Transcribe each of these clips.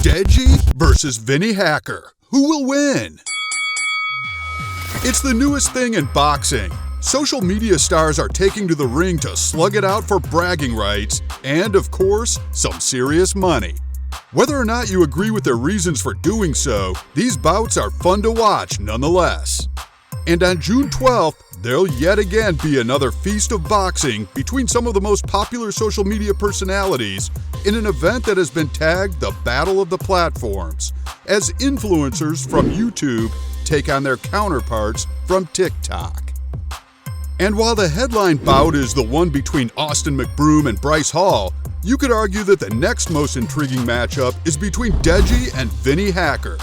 Deji versus Vinnie Hacker. Who will win? It's the newest thing in boxing. Social media stars are taking to the ring to slug it out for bragging rights and, of course, some serious money. Whether or not you agree with their reasons for doing so, these bouts are fun to watch nonetheless. And on June 12th, there'll yet again be another feast of boxing between some of the most popular social media personalities in an event that has been tagged the Battle of the Platforms, as influencers from YouTube take on their counterparts from TikTok. And while the headline bout is the one between Austin McBroom and Bryce Hall, you could argue that the next most intriguing matchup is between Deji and Vinnie Hacker.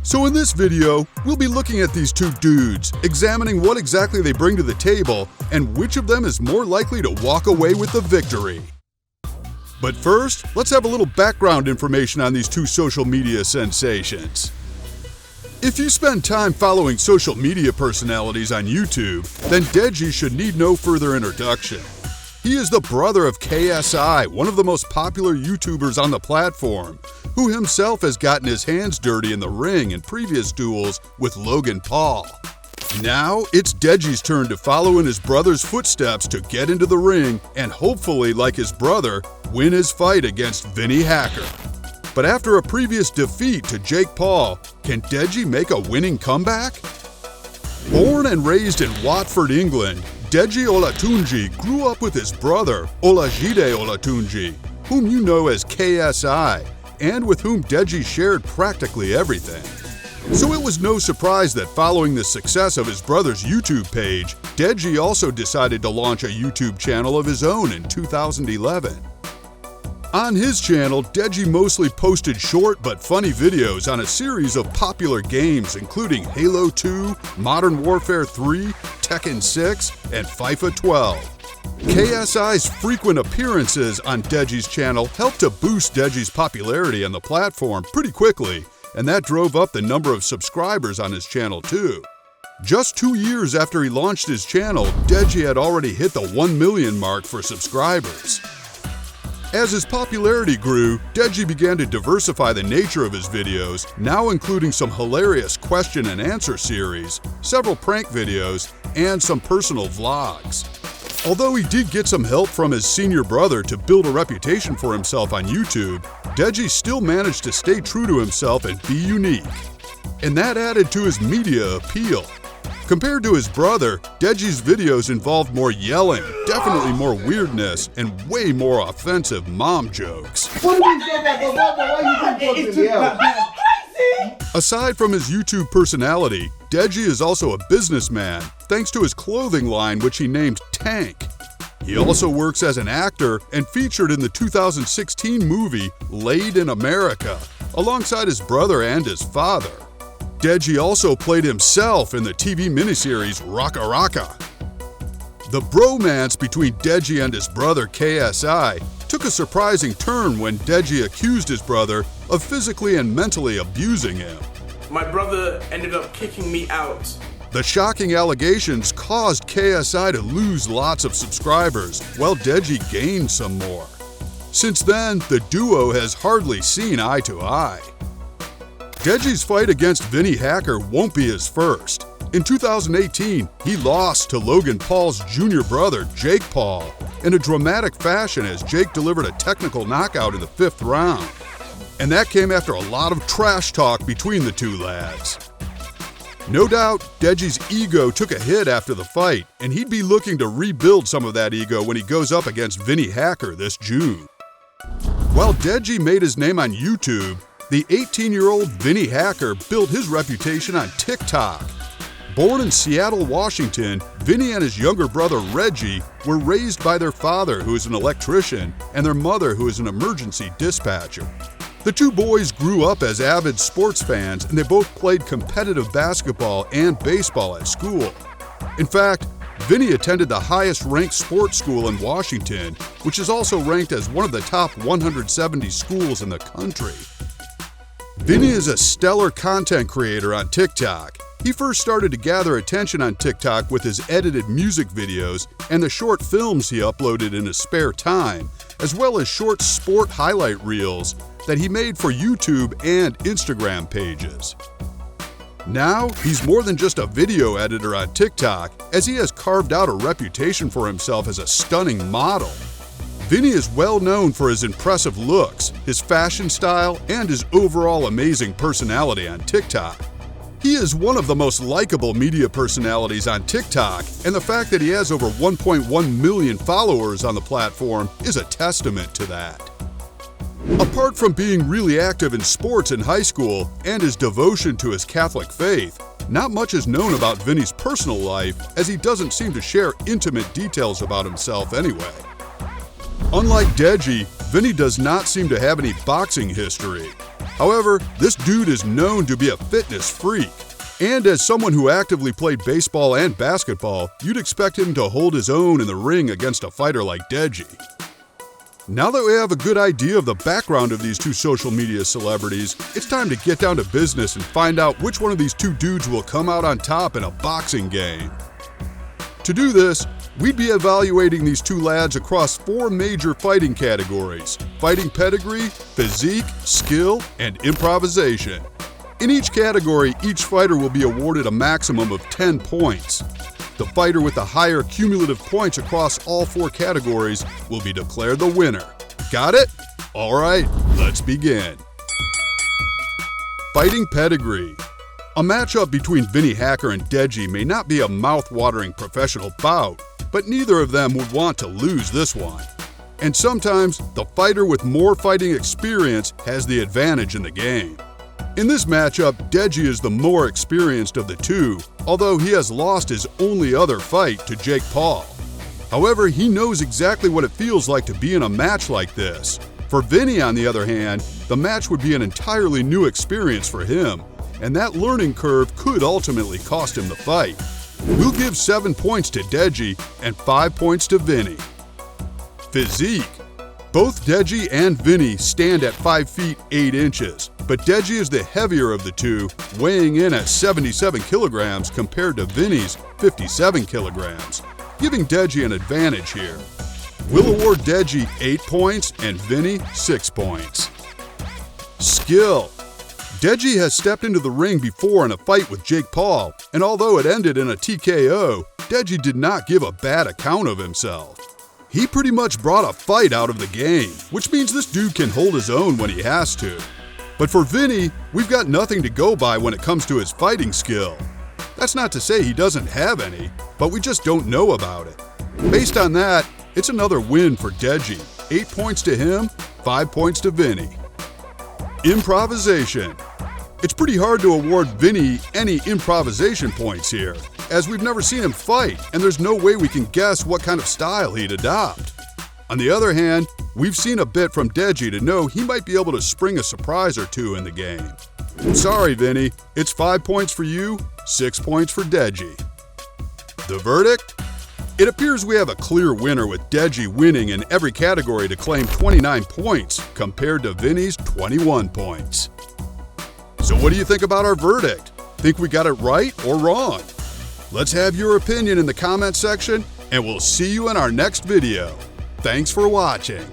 So in this video, we'll be looking at these two dudes, examining what exactly they bring to the table and which of them is more likely to walk away with the victory. But first, let's have a little background information on these two social media sensations. If you spend time following social media personalities on YouTube, then Deji should need no further introduction. He is the brother of KSI, one of the most popular YouTubers on the platform, who himself has gotten his hands dirty in the ring in previous duels with Logan Paul. Now, it's Deji's turn to follow in his brother's footsteps to get into the ring and hopefully, like his brother, win his fight against Vinnie Hacker. But after a previous defeat to Jake Paul, can Deji make a winning comeback? Born and raised in Watford, England, Deji OLATUNJI grew up with his brother, OLAJIDE OLATUNJI, whom you know as KSI, and with whom Deji shared practically everything. So it was no surprise that following the success of his brother's YouTube page, Deji also decided to launch a YouTube channel of his own in 2011. On his channel, Deji mostly posted short but funny videos on a series of popular games including Halo 2, Modern Warfare 3, Tekken 6, and FIFA 12. KSI's frequent appearances on Deji's channel helped to boost Deji's popularity on the platform pretty quickly, and that drove up the number of subscribers on his channel too. Just 2 years after he launched his channel, Deji had already hit the 1 million mark for subscribers. As his popularity grew, Deji began to diversify the nature of his videos, now including some hilarious question and answer series, several prank videos, and some personal vlogs. Although he did get some help from his senior brother to build a reputation for himself on YouTube, Deji still managed to stay true to himself and be unique. And that added to his media appeal. Compared to his brother, Deji's videos involved more yelling, definitely more weirdness, and way more offensive mom jokes. Aside from his YouTube personality, Deji is also a businessman, thanks to his clothing line which he named Tank. He also works as an actor and featured in the 2016 movie Laid in America, alongside his brother and his father. Deji also played himself in the TV miniseries Raka Raka. The bromance between Deji and his brother KSI took a surprising turn when Deji accused his brother of physically and mentally abusing him. My brother ended up kicking me out. The shocking allegations caused KSI to lose lots of subscribers, while Deji gained some more. Since then, the duo has hardly seen eye to eye. Deji's fight against Vinnie Hacker won't be his first. In 2018, he lost to Logan Paul's junior brother, Jake Paul, in a dramatic fashion as Jake delivered a technical knockout in the 5th round. And that came after a lot of trash talk between the two lads. No doubt, Deji's ego took a hit after the fight, and he'd be looking to rebuild some of that ego when he goes up against Vinnie Hacker this June. While Deji made his name on YouTube, the 18-year-old Vinnie Hacker built his reputation on TikTok. Born in Seattle, Washington, Vinnie and his younger brother Reggie were raised by their father, who is an electrician, and their mother, who is an emergency dispatcher. The two boys grew up as avid sports fans, and they both played competitive basketball and baseball at school. In fact, Vinnie attended the highest-ranked sports school in Washington, which is also ranked as one of the top 170 schools in the country. Vinnie is a stellar content creator on TikTok. He first started to gather attention on TikTok with his edited music videos and the short films he uploaded in his spare time, as well as short sport highlight reels that he made for YouTube and Instagram pages. Now, he's more than just a video editor on TikTok, as he has carved out a reputation for himself as a stunning model. Vinnie is well known for his impressive looks, his fashion style, and his overall amazing personality on TikTok. He is one of the most likable media personalities on TikTok, and the fact that he has over 1.1 million followers on the platform is a testament to that. Apart from being really active in sports in high school and his devotion to his Catholic faith, not much is known about Vinnie's personal life, as he doesn't seem to share intimate details about himself anyway. Unlike Deji, Vinnie does not seem to have any boxing history. However, this dude is known to be a fitness freak, and as someone who actively played baseball and basketball, you'd expect him to hold his own in the ring against a fighter like Deji. Now that we have a good idea of the background of these two social media celebrities, it's time to get down to business and find out which one of these two dudes will come out on top in a boxing game. To do this, we'd be evaluating these two lads across 4 major fighting categories: fighting pedigree, physique, skill, and improvisation. In each category, each fighter will be awarded a maximum of 10 points. The fighter with the higher cumulative points across all 4 categories will be declared the winner. Got it? All right, let's begin. Fighting pedigree. A matchup between Vinnie Hacker and Deji may not be a mouth-watering professional bout, but neither of them would want to lose this one. And sometimes, the fighter with more fighting experience has the advantage in the game. In this matchup, Deji is the more experienced of the two, although he has lost his only other fight to Jake Paul. However, he knows exactly what it feels like to be in a match like this. For Vinnie, on the other hand, the match would be an entirely new experience for him, and that learning curve could ultimately cost him the fight. We'll give 7 points to Deji and 5 points to Vinnie. Physique. Both Deji and Vinnie stand at 5 feet 8 inches, but Deji is the heavier of the two, weighing in at 77 kilograms compared to Vinnie's 57 kilograms, giving Deji an advantage here. We'll award Deji 8 points and Vinnie 6 points. Skill. Deji has stepped into the ring before in a fight with Jake Paul, and although it ended in a TKO, Deji did not give a bad account of himself. He pretty much brought a fight out of the game, which means this dude can hold his own when he has to. But for Vinnie, we've got nothing to go by when it comes to his fighting skill. That's not to say he doesn't have any, but we just don't know about it. Based on that, it's another win for Deji. 8 points to him, 5 points to Vinnie. Improvisation. It's pretty hard to award Vinnie any improvisation points here, as we've never seen him fight, and there's no way we can guess what kind of style he'd adopt. On the other hand, we've seen a bit from Deji to know he might be able to spring a surprise or two in the game. Sorry, Vinnie, it's 5 points for you, 6 points for Deji. The verdict? It appears we have a clear winner with Deji winning in every category to claim 29 points compared to Vinnie's 21 points. So what do you think about our verdict? Think we got it right or wrong? Let's have your opinion in the comment section, and we'll see you in our next video. Thanks for watching.